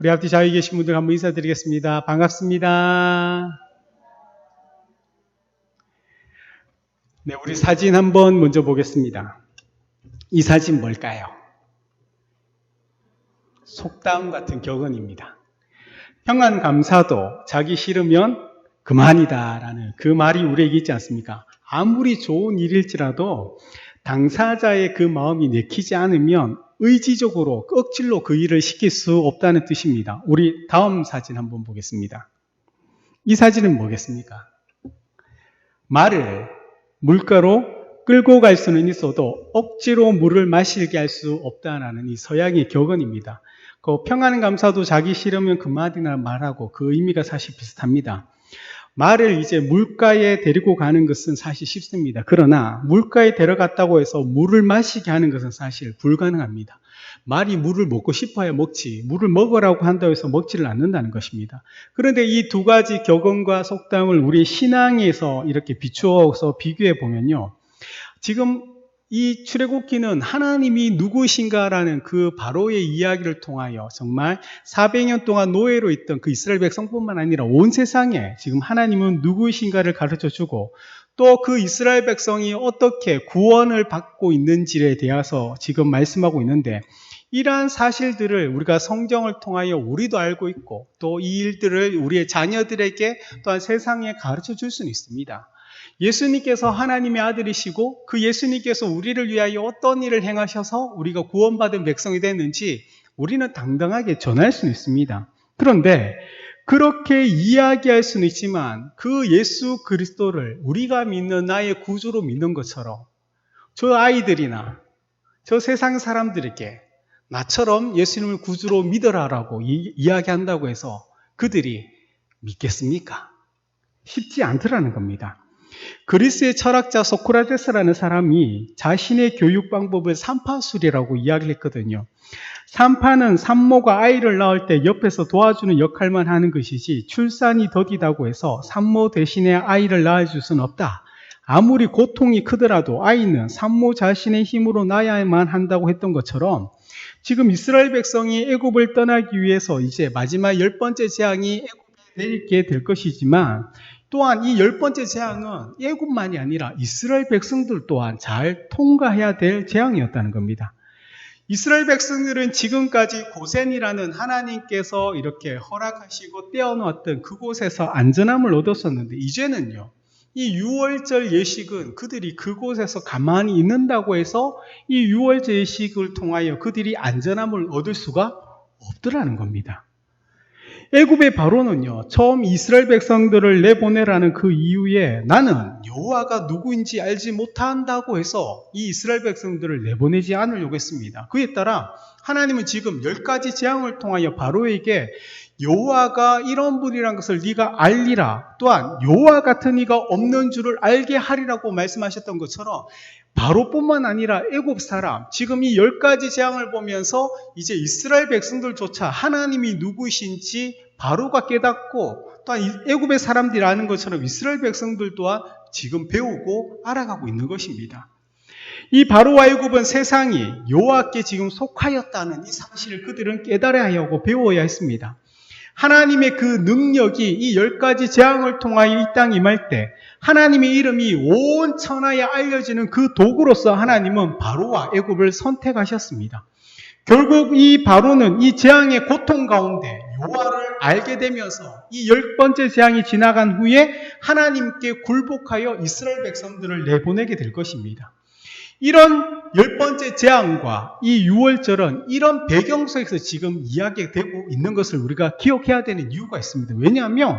우리 앞뒤 자리에 계신 분들 한번 인사드리겠습니다. 반갑습니다. 네, 우리 사진 한번 먼저 보겠습니다. 이 사진 뭘까요? 속담 같은 격언입니다. 평안감사도 자기 싫으면 그만이다라는 그 말이 우리에게 있지 않습니까? 아무리 좋은 일일지라도 당사자의 그 마음이 내키지 않으면 의지적으로 억지로 그 일을 시킬 수 없다는 뜻입니다. 우리 다음 사진 한번 보겠습니다. 이 사진은 뭐겠습니까? 말을 물가로 끌고 갈 수는 있어도 억지로 물을 마시게 할 수 없다는 이 서양의 격언입니다. 그 평안감사도 자기 싫으면 그만이나 말하고 그 의미가 사실 비슷합니다. 말을 이제 물가에 데리고 가는 것은 사실 쉽습니다. 그러나 물가에 데려갔다고 해서 물을 마시게 하는 것은 사실 불가능합니다. 말이 물을 먹고 싶어야 먹지, 물을 먹으라고 한다고 해서 먹지를 않는다는 것입니다. 그런데 이 두 가지 격언과 속담을 우리 신앙에서 이렇게 비추어서 비교해 보면요, 지금 이 출애굽기는 하나님이 누구신가라는 그 바로의 이야기를 통하여 정말 400년 동안 노예로 있던 그 이스라엘 백성뿐만 아니라 온 세상에 지금 하나님은 누구이신가를 가르쳐주고 또 그 이스라엘 백성이 어떻게 구원을 받고 있는지에 대해서 지금 말씀하고 있는데, 이러한 사실들을 우리가 성경을 통하여 우리도 알고 있고 또 이 일들을 우리의 자녀들에게 또한 세상에 가르쳐 줄 수는 있습니다. 예수님께서 하나님의 아들이시고 그 예수님께서 우리를 위하여 어떤 일을 행하셔서 우리가 구원받은 백성이 됐는지 우리는 당당하게 전할 수는 있습니다. 그런데 그렇게 이야기할 수는 있지만 그 예수 그리스도를 우리가 믿는 나의 구주로 믿는 것처럼 저 아이들이나 저 세상 사람들에게 나처럼 예수님을 구주로 믿어라라고 이야기한다고 해서 그들이 믿겠습니까? 쉽지 않더라는 겁니다. 그리스의 철학자 소크라테스라는 사람이 자신의 교육 방법을 산파술이라고 이야기를 했거든요. 산파는 산모가 아이를 낳을 때 옆에서 도와주는 역할만 하는 것이지 출산이 더디다고 해서 산모 대신에 아이를 낳아줄 수는 없다. 아무리 고통이 크더라도 아이는 산모 자신의 힘으로 낳아야만 한다고 했던 것처럼 지금 이스라엘 백성이 애굽을 떠나기 위해서 이제 마지막 10번째 재앙이 애굽에 내리게 될 것이지만 또한 이 10번째 재앙은 애굽만이 아니라 이스라엘 백성들 또한 잘 통과해야 될 재앙이었다는 겁니다. 이스라엘 백성들은 지금까지 고센이라는 하나님께서 이렇게 허락하시고 떼어놓았던 그곳에서 안전함을 얻었었는데 이제는요, 이 유월절 예식은 그들이 그곳에서 가만히 있는다고 해서 이 유월절 예식을 통하여 그들이 안전함을 얻을 수가 없더라는 겁니다. 애굽의 바로는요, 처음 이스라엘 백성들을 내보내라는 그 이후에 나는 여호와가 누구인지 알지 못한다고 해서 이 이스라엘 백성들을 내보내지 않으려고 했습니다. 그에 따라 하나님은 지금 10가지 재앙을 통하여 바로에게 여호와가 이런 분이라는 것을 네가 알리라, 또한 여호와 같은 이가 없는 줄을 알게 하리라고 말씀하셨던 것처럼 바로뿐만 아니라 애굽 사람, 지금 이 10가지 재앙을 보면서 이제 이스라엘 백성들조차 하나님이 누구이신지 바로가 깨닫고 또한 애굽의 사람들이 아는 것처럼 이스라엘 백성들 또한 지금 배우고 알아가고 있는 것입니다. 이 바로와 애굽은 세상이 여호와께 지금 속하였다는 이 사실을 그들은 깨달아야 하고 배워야 했습니다. 하나님의 그 능력이 이 10가지 재앙을 통하여 이 땅에 임할 때 하나님의 이름이 온 천하에 알려지는 그 도구로서 하나님은 바로와 애굽을 선택하셨습니다. 결국 이 바로는 이 재앙의 고통 가운데 여호와를 알게 되면서 이 10번째 재앙이 지나간 후에 하나님께 굴복하여 이스라엘 백성들을 내보내게 될 것입니다. 이런 10번째 재앙과 이 유월절은 이런 배경 속에서 지금 이야기되고 있는 것을 우리가 기억해야 되는 이유가 있습니다. 왜냐하면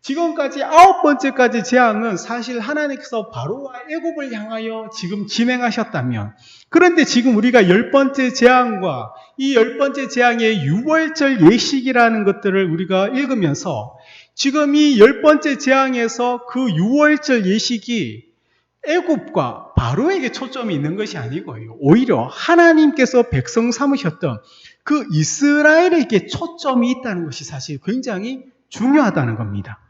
지금까지 9번째까지 재앙은 사실 하나님께서 바로와 애굽을 향하여 지금 진행하셨다면, 그런데 지금 우리가 10번째 재앙과 이 10번째 재앙의 유월절 예식이라는 것들을 우리가 읽으면서 지금 이 10번째 재앙에서 그 유월절 예식이 애굽과 바로에게 초점이 있는 것이 아니고요, 오히려 하나님께서 백성 삼으셨던 그 이스라엘에게 초점이 있다는 것이 사실 굉장히 중요하다는 겁니다.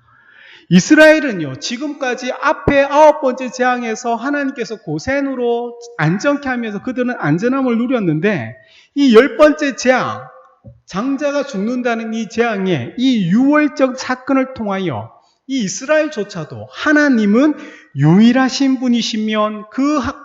이스라엘은요, 지금까지 앞에 9번째 재앙에서 하나님께서 고센으로 안정케 하면서 그들은 안전함을 누렸는데 이 10번째 재앙, 장자가 죽는다는 이 재앙에 이 유월절 사건을 통하여 이 이스라엘조차도 하나님은 유일하신 분이시면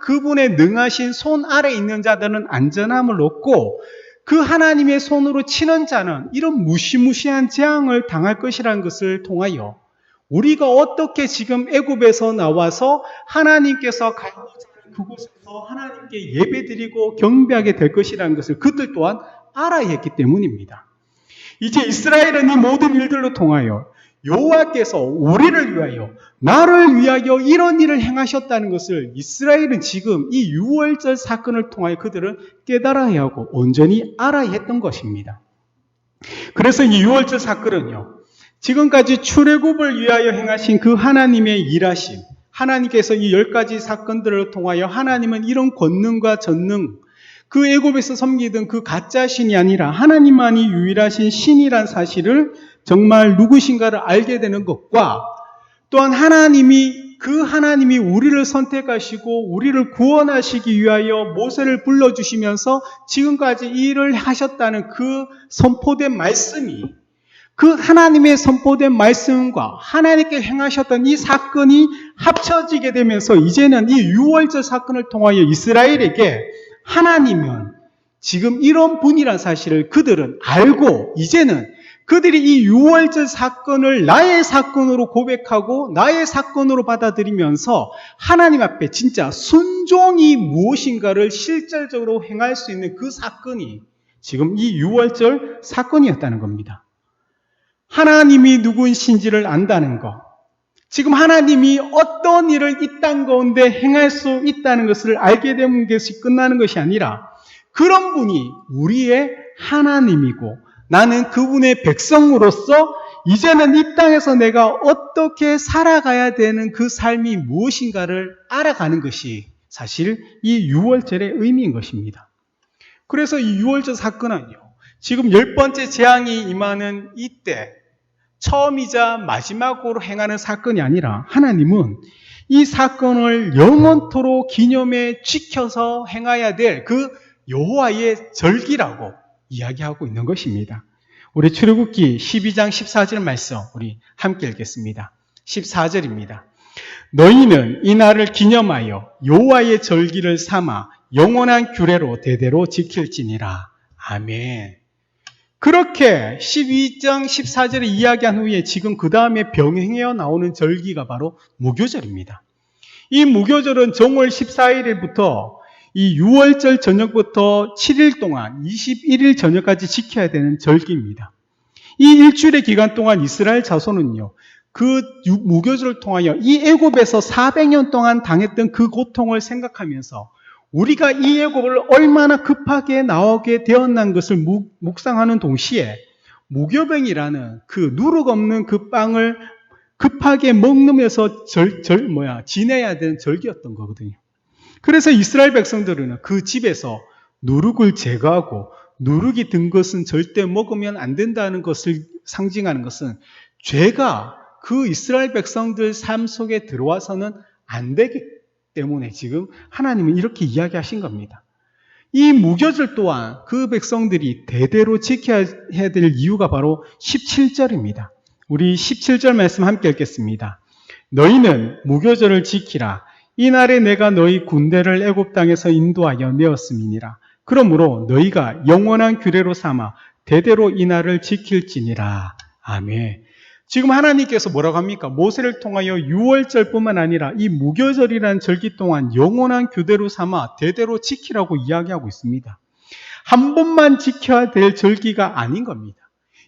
그분의 능하신 손 아래 있는 자들은 안전함을 얻고 그 하나님의 손으로 치는 자는 이런 무시무시한 재앙을 당할 것이라는 것을 통하여 우리가 어떻게 지금 애굽에서 나와서 하나님께서 가고자 하는 그곳에서 하나님께 예배드리고 경배하게 될 것이라는 것을 그들 또한 알아야 했기 때문입니다. 이제 이스라엘은 이 모든 일들로 통하여 여호와께서 우리를 위하여 나를 위하여 이런 일을 행하셨다는 것을 이스라엘은 지금 이 유월절 사건을 통하여 그들은 깨달아야 하고 온전히 알아야 했던 것입니다. 그래서 이 유월절 사건은요, 지금까지 출애굽을 위하여 행하신 그 하나님의 일하심, 하나님께서 이 10가지 사건들을 통하여 하나님은 이런 권능과 전능, 그 애굽에서 섬기던 그 가짜 신이 아니라 하나님만이 유일하신 신이란 사실을 정말 누구신가를 알게 되는 것과 또한 그 하나님이 우리를 선택하시고 우리를 구원하시기 위하여 모세를 불러주시면서 지금까지 이 일을 하셨다는 그 선포된 말씀이 그 하나님의 선포된 말씀과 하나님께 행하셨던 이 사건이 합쳐지게 되면서 이제는 이 유월절 사건을 통하여 이스라엘에게 하나님은 지금 이런 분이란 사실을 그들은 알고 이제는 그들이 이 유월절 사건을 나의 사건으로 고백하고 나의 사건으로 받아들이면서 하나님 앞에 진짜 순종이 무엇인가를 실질적으로 행할 수 있는 그 사건이 지금 이 유월절 사건이었다는 겁니다. 하나님이 누구신지를 안다는 것, 지금 하나님이 어떤 일을 이 땅 가운데 행할 수 있다는 것을 알게 되는 것이 끝나는 것이 아니라 그런 분이 우리의 하나님이고 나는 그분의 백성으로서 이제는 이 땅에서 내가 어떻게 살아가야 되는 그 삶이 무엇인가를 알아가는 것이 사실 이 유월절의 의미인 것입니다. 그래서 이 유월절 사건은요, 지금 10번째 재앙이 임하는 이때 처음이자 마지막으로 행하는 사건이 아니라 하나님은 이 사건을 영원토록 기념해 지켜서 행해야 될 그 여호와의 절기라고 이야기하고 있는 것입니다. 우리 출애굽기 12장 14절 말씀 우리 함께 읽겠습니다. 14절입니다. 너희는 이 날을 기념하여 여호와의 절기를 삼아 영원한 규례로 대대로 지킬지니라. 아멘. 그렇게 12장 14절에 이야기한 후에 지금 그 다음에 병행해 나오는 절기가 바로 무교절입니다. 이 무교절은 정월 14일부터 이 6월절 저녁부터 7일 동안 21일 저녁까지 지켜야 되는 절기입니다. 이 일주일의 기간 동안 이스라엘 자손은요, 그 무교절을 통하여 이 애굽에서 400년 동안 당했던 그 고통을 생각하면서 우리가 이 애굽을 얼마나 급하게 나오게 되었는 것을 묵상하는 동시에 무교병이라는 그 누룩 없는 그 빵을 급하게 먹으면서 지내야 되는 절기였던 거거든요. 그래서 이스라엘 백성들은 그 집에서 누룩을 제거하고 누룩이 든 것은 절대 먹으면 안 된다는 것을 상징하는 것은 죄가 그 이스라엘 백성들 삶 속에 들어와서는 안 되기 때문에 지금 하나님은 이렇게 이야기하신 겁니다. 이 무교절 또한 그 백성들이 대대로 지켜야 될 이유가 바로 17절입니다. 우리 17절 말씀 함께 읽겠습니다. 너희는 무교절을 지키라. 이날에 내가 너희 군대를 애굽 땅에서 인도하여 내었음이니라. 그러므로 너희가 영원한 규례로 삼아 대대로 이날을 지킬지니라. 아멘. 지금 하나님께서 뭐라고 합니까? 모세를 통하여 유월절뿐만 아니라 이 무교절이라는 절기 동안 영원한 규례로 삼아 대대로 지키라고 이야기하고 있습니다. 한 번만 지켜야 될 절기가 아닌 겁니다.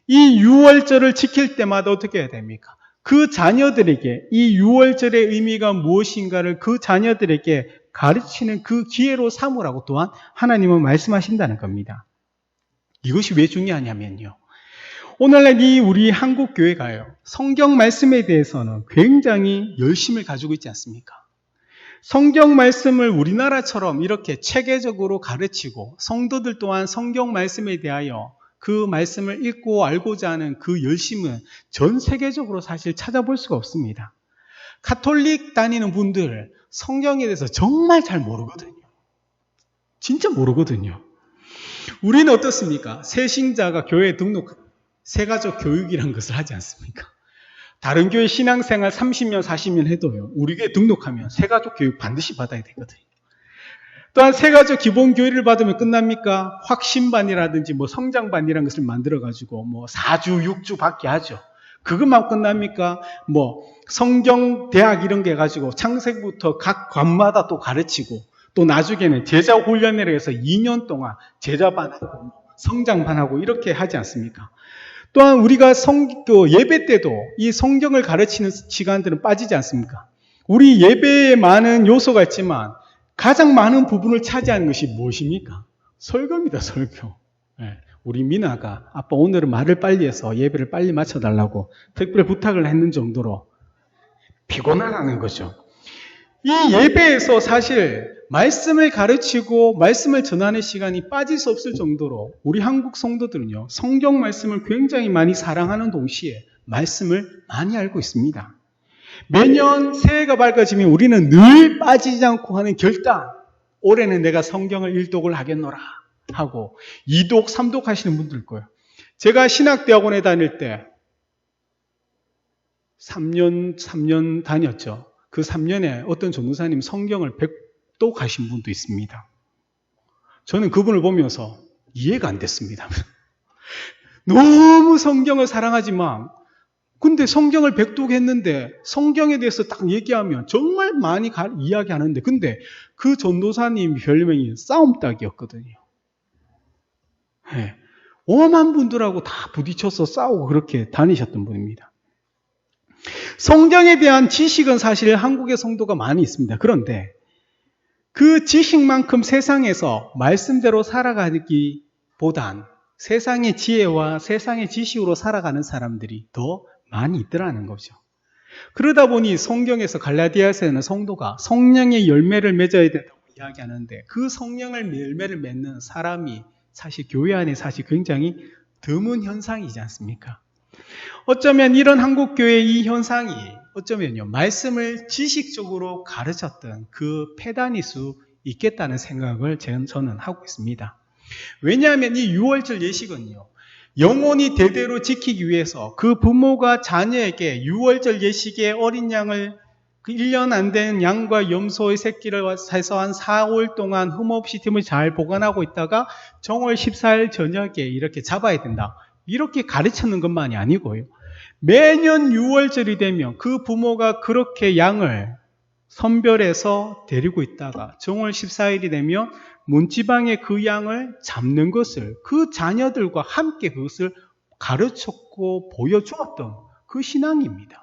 이 유월절을 지킬 때마다 어떻게 해야 됩니까? 그 자녀들에게 이 유월절의 의미가 무엇인가를 그 자녀들에게 가르치는 그 기회로 삼으라고 또한 하나님은 말씀하신다는 겁니다. 이것이 왜 중요하냐면요, 오늘날 이 우리 한국 교회가요, 성경 말씀에 대해서는 굉장히 열심을 가지고 있지 않습니까? 성경 말씀을 우리나라처럼 이렇게 체계적으로 가르치고 성도들 또한 성경 말씀에 대하여 그 말씀을 읽고 알고자 하는 그 열심은 전 세계적으로 사실 찾아볼 수가 없습니다. 가톨릭 다니는 분들 성경에 대해서 정말 잘 모르거든요. 진짜 모르거든요. 우리는 어떻습니까? 새신자가 교회에 등록, 새가족 교육이라는 것을 하지 않습니까? 다른 교회 신앙생활 30년, 40년 해도요, 우리 교회 등록하면 새가족 교육 반드시 받아야 되거든요. 또한 새가족 기본 교육을 받으면 끝납니까? 확신반이라든지 뭐 성장반이라는 것을 만들어가지고 뭐 4주, 6주 받게 하죠. 그것만 끝납니까? 뭐 성경 대학 이런 게 해가지고 창세기부터 각 관마다 또 가르치고 또 나중에는 제자 훈련을 해서 2년 동안 제자반하고 성장반하고 이렇게 하지 않습니까? 또한 우리가 예배 때도 이 성경을 가르치는 시간들은 빠지지 않습니까? 우리 예배에 많은 요소가 있지만 가장 많은 부분을 차지하는 것이 무엇입니까? 설교입니다, 설교. 네. 우리 미나가 아빠 오늘은 말을 빨리 해서 예배를 빨리 마쳐달라고 특별히 부탁을 했는 정도로 피곤하다는 거죠. 이 예배에서 사실 말씀을 가르치고 말씀을 전하는 시간이 빠질 수 없을 정도로 우리 한국 성도들은요, 성경 말씀을 굉장히 많이 사랑하는 동시에 말씀을 많이 알고 있습니다. 매년 새해가 밝아지면 우리는 늘 빠지지 않고 하는 결단, 올해는 내가 성경을 1독을 하겠노라 하고 2독, 3독 하시는 분들 거예요. 제가 신학대학원에 다닐 때 3년 다녔죠. 그 3년에 어떤 전도사님 성경을 100독 하신 분도 있습니다. 저는 그분을 보면서 이해가 안 됐습니다. 너무 성경을 사랑하지만 근데 성경을 100독 했는데 성경에 대해서 딱 얘기하면 정말 많이 이야기하는데 근데 그 전도사님 별명이 싸움닭이었거든요. 네. 오만 분들하고 다 부딪혀서 싸우고 그렇게 다니셨던 분입니다. 성경에 대한 지식은 사실 한국의 성도가 많이 있습니다. 그런데 그 지식만큼 세상에서 말씀대로 살아가기보단 세상의 지혜와 세상의 지식으로 살아가는 사람들이 더 많이 있더라는 거죠. 그러다 보니 성경에서 갈라디아서에는 성도가 성령의 열매를 맺어야 된다고 이야기하는데 그 성령의 열매를 맺는 사람이 사실 교회 안에 사실 굉장히 드문 현상이지 않습니까? 어쩌면 이런 한국교회의 이 현상이 어쩌면요, 말씀을 지식적으로 가르쳤던 그 폐단일 수 있겠다는 생각을 저는 하고 있습니다. 왜냐하면 이 유월절 예식은요, 영원히 대대로 지키기 위해서 그 부모가 자녀에게 유월절 예식에 어린 양을 1년 안 된 양과 염소의 새끼를 해서 한 4, 5일 동안 흠없이 틈을 잘 보관하고 있다가 정월 14일 저녁에 이렇게 잡아야 된다. 이렇게 가르치는 것만이 아니고요. 매년 6월절이 되면 그 부모가 그렇게 양을 선별해서 데리고 있다가 정월 14일이 되면 문지방에 그 양을 잡는 것을 그 자녀들과 함께 그것을 가르쳤고 보여주었던 그 신앙입니다.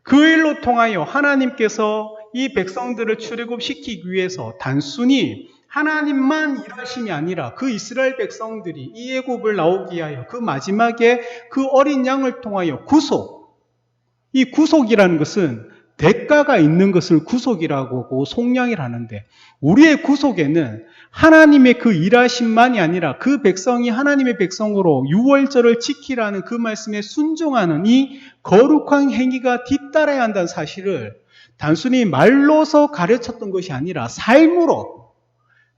그 일로 통하여 하나님께서 이 백성들을 출애굽시키기 위해서 단순히 하나님만 일하심이 아니라 그 이스라엘 백성들이 이 애굽을 나오게 하여 그 마지막에 그 어린 양을 통하여 구속, 이 구속이라는 것은 대가가 있는 것을 구속이라고 하고 속량이라는데 우리의 구속에는 하나님의 그 일하심만이 아니라 그 백성이 하나님의 백성으로 유월절을 지키라는 그 말씀에 순종하는 이 거룩한 행위가 뒤따라야 한다는 사실을 단순히 말로서 가르쳤던 것이 아니라 삶으로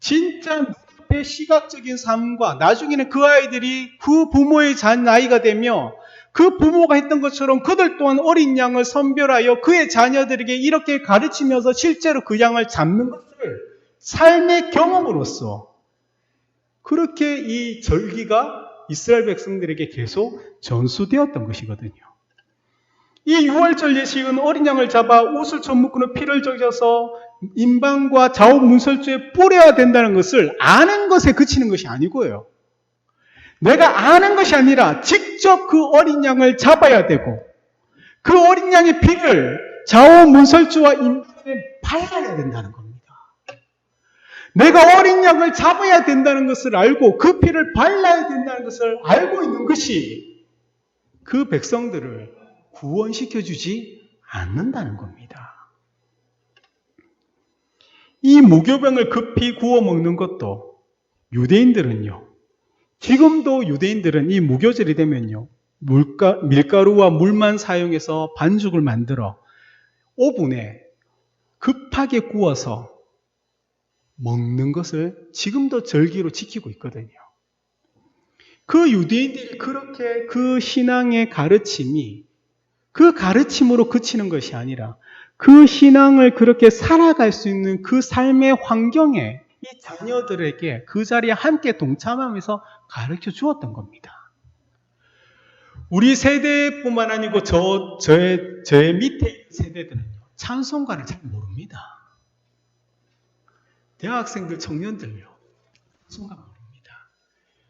진짜 눈앞의 시각적인 삶과 나중에는 그 아이들이 그 부모의 나이가 되며 그 부모가 했던 것처럼 그들 또한 어린 양을 선별하여 그의 자녀들에게 이렇게 가르치면서 실제로 그 양을 잡는 것을 삶의 경험으로서 그렇게 이 절기가 이스라엘 백성들에게 계속 전수되었던 것이거든요. 이 유월절 예식은 어린 양을 잡아 옷을 젖묶고 피를 적셔서 인방과 좌우 문설주에 뿌려야 된다는 것을 아는 것에 그치는 것이 아니고요. 내가 아는 것이 아니라 직접 그 어린 양을 잡아야 되고 그 어린 양의 피를 좌우 문설주와 인방에 발라야 된다는 겁니다. 내가 어린 양을 잡아야 된다는 것을 알고 그 피를 발라야 된다는 것을 알고 있는 것이 그 백성들을 구원시켜주지 않는다는 겁니다. 이 무교병을 급히 구워 먹는 것도 유대인들은요, 지금도 유대인들은 이 무교절이 되면요, 밀가루와 물만 사용해서 반죽을 만들어 오븐에 급하게 구워서 먹는 것을 지금도 절기로 지키고 있거든요. 그 유대인들이 그렇게 그 신앙의 가르침이 그 가르침으로 그치는 것이 아니라 그 신앙을 그렇게 살아갈 수 있는 그 삶의 환경에 이 자녀들에게 그 자리에 함께 동참하면서 가르쳐 주었던 겁니다. 우리 세대뿐만 아니고 저의 밑에 있는 세대들은요, 찬송가를 잘 모릅니다. 대학생들, 청년들요, 찬송가 모릅니다.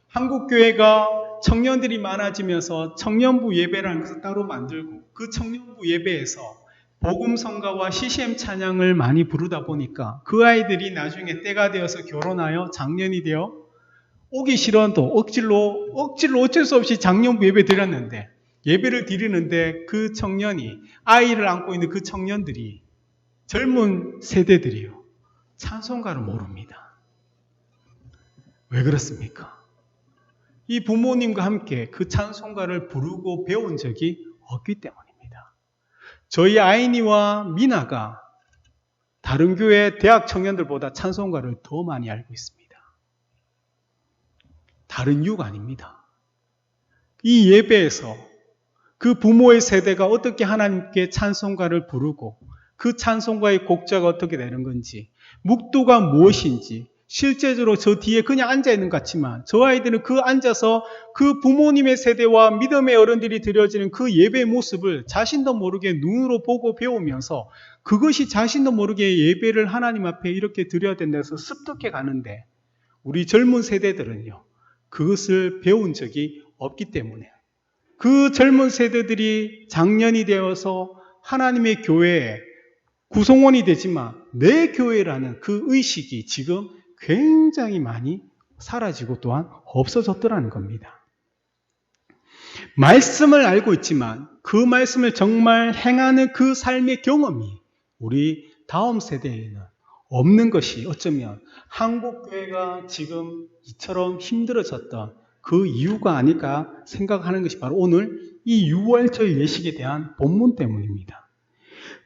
한국교회가 청년들이 많아지면서 청년부 예배라는 것을 따로 만들고 그 청년부 예배에서 복음성가와 CCM 찬양을 많이 부르다 보니까 그 아이들이 나중에 때가 되어서 결혼하여 장년이 되어 오기 싫어도 억지로 어쩔 수 없이 장년부 예배 드렸는데, 예배를 드리는데 그 청년이, 아이를 안고 있는 그 청년들이, 젊은 세대들이요, 찬송가를 모릅니다. 왜 그렇습니까? 이 부모님과 함께 그 찬송가를 부르고 배운 적이 없기 때문입니다. 저희 아이니와 미나가 다른 교회 대학 청년들보다 찬송가를 더 많이 알고 있습니다. 다른 이유가 아닙니다. 이 예배에서 그 부모의 세대가 어떻게 하나님께 찬송가를 부르고 그 찬송가의 곡자가 어떻게 되는 건지, 묵도가 무엇인지, 실제적으로 저 뒤에 그냥 앉아있는 것 같지만 저 아이들은 그 앉아서 그 부모님의 세대와 믿음의 어른들이 드려지는 그 예배의 모습을 자신도 모르게 눈으로 보고 배우면서 그것이 자신도 모르게 예배를 하나님 앞에 이렇게 드려야 된다 해서 습득해 가는데, 우리 젊은 세대들은요, 그것을 배운 적이 없기 때문에 그 젊은 세대들이 장년이 되어서 하나님의 교회에 구성원이 되지만 내 교회라는 그 의식이 지금 굉장히 많이 사라지고 또한 없어졌더라는 겁니다. 말씀을 알고 있지만 그 말씀을 정말 행하는 그 삶의 경험이 우리 다음 세대에는 없는 것이 어쩌면 한국교회가 지금 이처럼 힘들어졌던 그 이유가 아닐까 생각하는 것이 바로 오늘 이 유월절 예식에 대한 본문 때문입니다.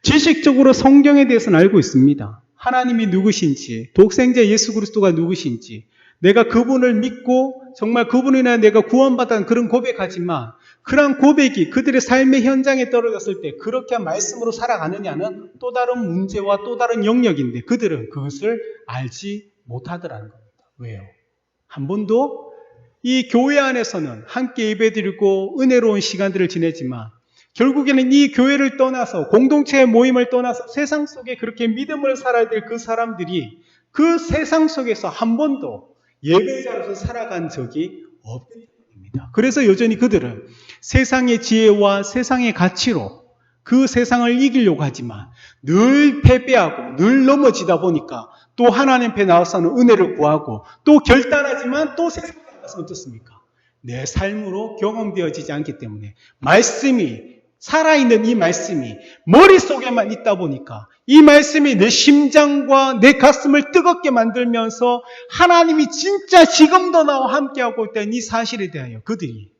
지식적으로 성경에 대해서는 알고 있습니다. 하나님이 누구신지, 독생자 예수 그리스도가 누구신지, 내가 그분을 믿고 정말 그분으로 인하여 내가 구원받은 그런 고백하지만 그런 고백이 그들의 삶의 현장에 떨어졌을 때 그렇게 말씀으로 살아가느냐는 또 다른 문제와 또 다른 영역인데 그들은 그것을 알지 못하더라는 겁니다. 왜요? 한 번도 이 교회 안에서는 함께 예배드리고 은혜로운 시간들을 지내지만 결국에는 이 교회를 떠나서 공동체의 모임을 떠나서 세상 속에 그렇게 믿음을 살아야 될 그 사람들이 그 세상 속에서 한 번도 예배자로서 살아간 적이 없기 때문입니다. 그래서 여전히 그들은 세상의 지혜와 세상의 가치로 그 세상을 이기려고 하지만 늘 패배하고 늘 넘어지다 보니까 또 하나님 앞에 나와서는 은혜를 구하고 또 결단하지만 또 세상에 나가서 어떻습니까? 내 삶으로 경험되어지지 않기 때문에 말씀이 살아있는 이 말씀이 머릿속에만 있다 보니까 이 말씀이 내 심장과 내 가슴을 뜨겁게 만들면서 하나님이 진짜 지금도 나와 함께하고 있다는 이 사실에 대하여 그들이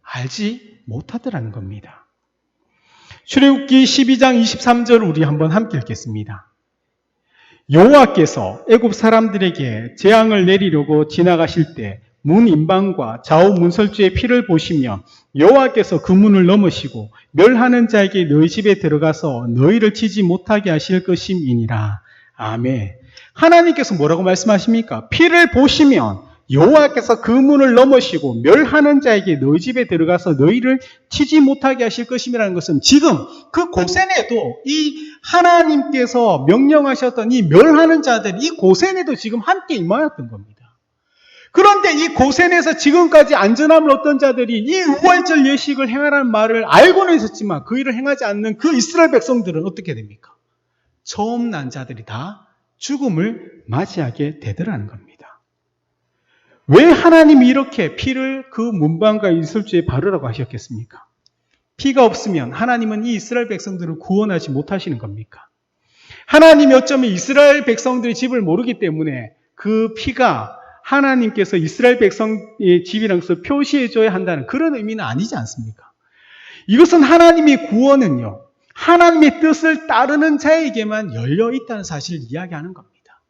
알지 못하더라는 겁니다. 출애굽기 12장 23절을 우리 한번 함께 읽겠습니다. 여호와께서 애굽 사람들에게 재앙을 내리려고 지나가실 때 문 임방과 좌우 문설주의 피를 보시며 여호와께서 그 문을 넘으시고 멸하는 자에게 너희 집에 들어가서 너희를 치지 못하게 하실 것임이니라. 아멘. 하나님께서 뭐라고 말씀하십니까? 피를 보시면 여호와께서 그 문을 넘으시고 멸하는 자에게 너희 집에 들어가서 너희를 치지 못하게 하실 것임이라는 것은 지금 그 고센에도 이 하나님께서 명령하셨던 이 멸하는 자들, 이 고센에도 지금 함께 임하였던 겁니다. 그런데 이 고센에서 지금까지 안전함을 얻던 자들이 이 우월절 예식을 행하라는 말을 알고는 있었지만 그 일을 행하지 않는 그 이스라엘 백성들은 어떻게 됩니까? 처음 난 자들이 다 죽음을 맞이하게 되더라는 겁니다. 왜 하나님이 이렇게 피를 그 문방과 이슬주에 바르라고 하셨겠습니까? 피가 없으면 하나님은 이 이스라엘 백성들을 구원하지 못하시는 겁니까? 하나님이 어쩌면 이스라엘 백성들의 집을 모르기 때문에 그 피가 하나님께서 이스라엘 백성의 집이라는 것을 표시해줘야 한다는 그런 의미는 아니지 않습니까? 이것은 하나님의 구원은요, 하나님의 뜻을 따르는 자에게만 열려 있다는 사실을 이야기하는 겁니다.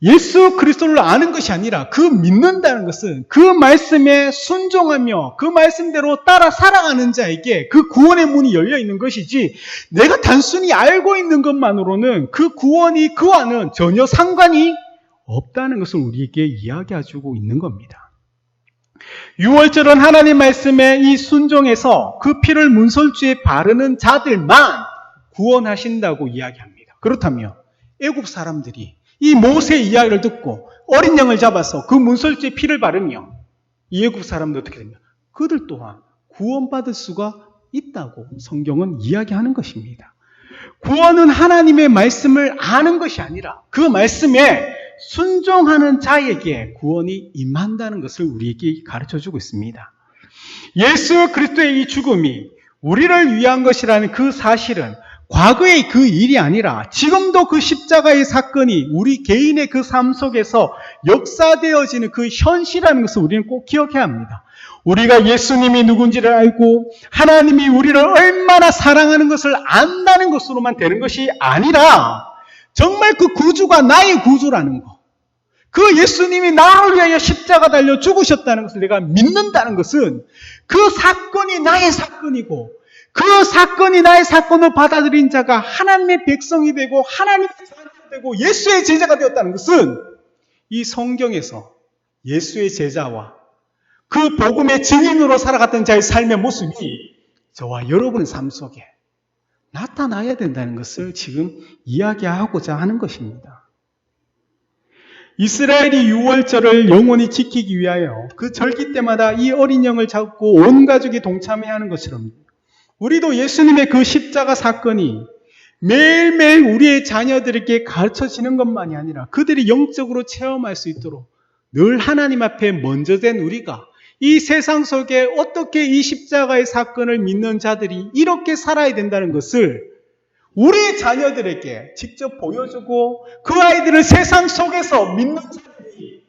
예수 그리스도를 아는 것이 아니라 그 믿는다는 것은 그 말씀에 순종하며 그 말씀대로 따라 살아가는 자에게 그 구원의 문이 열려 있는 것이지, 내가 단순히 알고 있는 것만으로는 그 구원이 그와는 전혀 상관이 없다는 것을 우리에게 이야기해주고 있는 겁니다. 유월절은 하나님 말씀에 이 순종해서 그 피를 문설주에 바르는 자들만 구원하신다고 이야기합니다. 그렇다면 애굽 사람들이 이 모세의 이야기를 듣고 어린 양을 잡아서 그 문설주에 피를 바르며 이 애굽 사람들 어떻게 됩니까? 그들 또한 구원받을 수가 있다고 성경은 이야기하는 것입니다. 구원은 하나님의 말씀을 아는 것이 아니라 그 말씀에 순종하는 자에게 구원이 임한다는 것을 우리에게 가르쳐주고 있습니다. 예수 그리스도의 이 죽음이 우리를 위한 것이라는 그 사실은 과거의 그 일이 아니라 지금도 그 십자가의 사건이 우리 개인의 그 삶 속에서 역사되어지는 그 현실이라는 것을 우리는 꼭 기억해야 합니다. 우리가 예수님이 누군지를 알고 하나님이 우리를 얼마나 사랑하는 것을 안다는 것으로만 되는 것이 아니라 정말 그 구주가 나의 구주라는 것, 그 예수님이 나를 위하여 십자가 달려 죽으셨다는 것을 내가 믿는다는 것은 그 사건이 나의 사건이고 그 사건이 나의 사건을 받아들인 자가 하나님의 백성이 되고 하나님의 자녀가 되고 예수의 제자가 되었다는 것은 이 성경에서 예수의 제자와 그 복음의 증인으로 살아갔던 자의 삶의 모습이 저와 여러분의 삶 속에 나타나야 된다는 것을 지금 이야기하고자 하는 것입니다. 이스라엘이 유월절을 영원히 지키기 위하여 그 절기 때마다 이 어린 양을 잡고 온 가족이 동참해야 하는 것처럼 우리도 예수님의 그 십자가 사건이 매일매일 우리의 자녀들에게 가르쳐지는 것만이 아니라 그들이 영적으로 체험할 수 있도록 늘 하나님 앞에 먼저 된 우리가 이 세상 속에 어떻게 이 십자가의 사건을 믿는 자들이 이렇게 살아야 된다는 것을 우리의 자녀들에게 직접 보여주고 그 아이들을 세상 속에서 믿는 자들이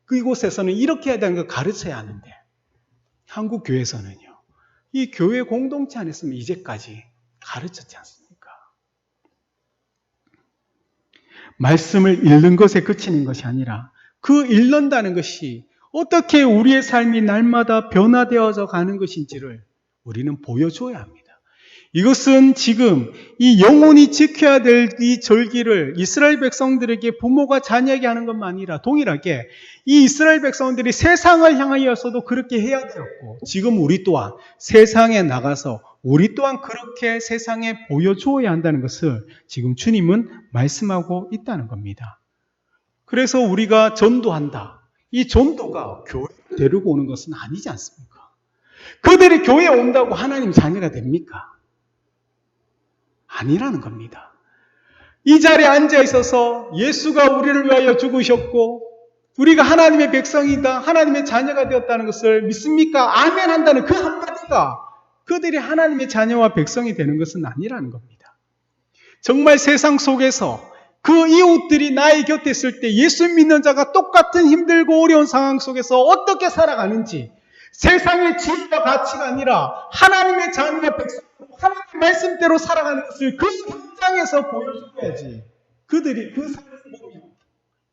그곳에서는 이렇게 해야 되는 걸 가르쳐야 하는데 한국 교회에서는요. 이 교회 공동체 안에서는 이제까지 가르쳤지 않습니까? 말씀을 읽는 것에 그치는 것이 아니라 그 읽는다는 것이 어떻게 우리의 삶이 날마다 변화되어져 가는 것인지를 우리는 보여줘야 합니다. 이것은 지금 이 영원히 지켜야 될 이 절기를 이스라엘 백성들에게 부모가 자녀에게 하는 것만 아니라 동일하게 이 이스라엘 백성들이 세상을 향하여서도 그렇게 해야 되었고 지금 우리 또한 세상에 나가서 우리 또한 그렇게 세상에 보여주어야 한다는 것을 지금 주님은 말씀하고 있다는 겁니다. 그래서 우리가 전도한다. 이 전도가 교회를 데리고 오는 것은 아니지 않습니까? 그들이 교회에 온다고 하나님 자녀가 됩니까? 아니라는 겁니다. 이 자리에 앉아 있어서 예수가 우리를 위하여 죽으셨고 우리가 하나님의 백성이다, 하나님의 자녀가 되었다는 것을 믿습니까? 아멘 한다는 그 한마디가 그들이 하나님의 자녀와 백성이 되는 것은 아니라는 겁니다. 정말 세상 속에서 그 이웃들이 나의 곁에 있을 때 예수 믿는 자가 똑같은 힘들고 어려운 상황 속에서 어떻게 살아가는지 세상의 지위와 가치가 아니라 하나님의 자녀와 백성, 하나님의 말씀대로 살아가는 것을 그 현장에서 보여줘야지. 그들이 그 삶을 보며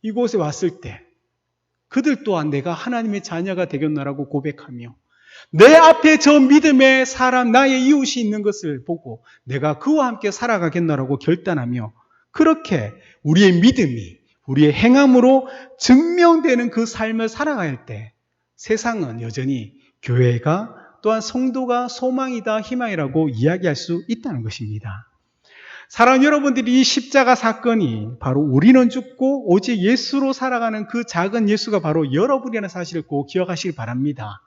이곳에 왔을 때 그들 또한 내가 하나님의 자녀가 되겠노라고 고백하며 내 앞에 저 믿음의 사람, 나의 이웃이 있는 것을 보고 내가 그와 함께 살아가겠노라고 결단하며 그렇게 우리의 믿음이 우리의 행함으로 증명되는 그 삶을 살아갈 때 세상은 여전히 교회가 또한 성도가 소망이다, 희망이라고 이야기할 수 있다는 것입니다. 사랑하는 여러분들이 이 십자가 사건이 바로 우리는 죽고 오직 예수로 살아가는 그 작은 예수가 바로 여러분이라는 사실을 꼭 기억하시길 바랍니다.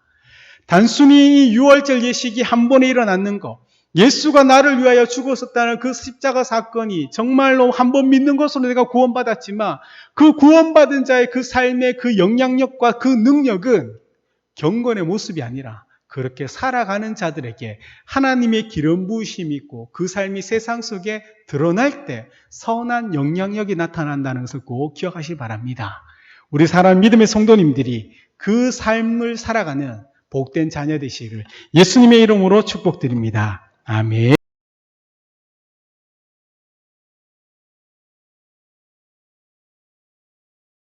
단순히 이 유월절 예식이 한 번에 일어났는 것, 예수가 나를 위하여 죽었었다는 그 십자가 사건이 정말로 한 번 믿는 것으로 내가 구원받았지만 그 구원받은 자의 그 삶의 그 영향력과 그 능력은 경건의 모습이 아니라 그렇게 살아가는 자들에게 하나님의 기름 부으심이 있고 그 삶이 세상 속에 드러날 때 선한 영향력이 나타난다는 것을 꼭 기억하시기 바랍니다. 우리 사랑하는 믿음의 성도님들이 그 삶을 살아가는 복된 자녀 되시기를 예수님의 이름으로 축복드립니다. 아멘.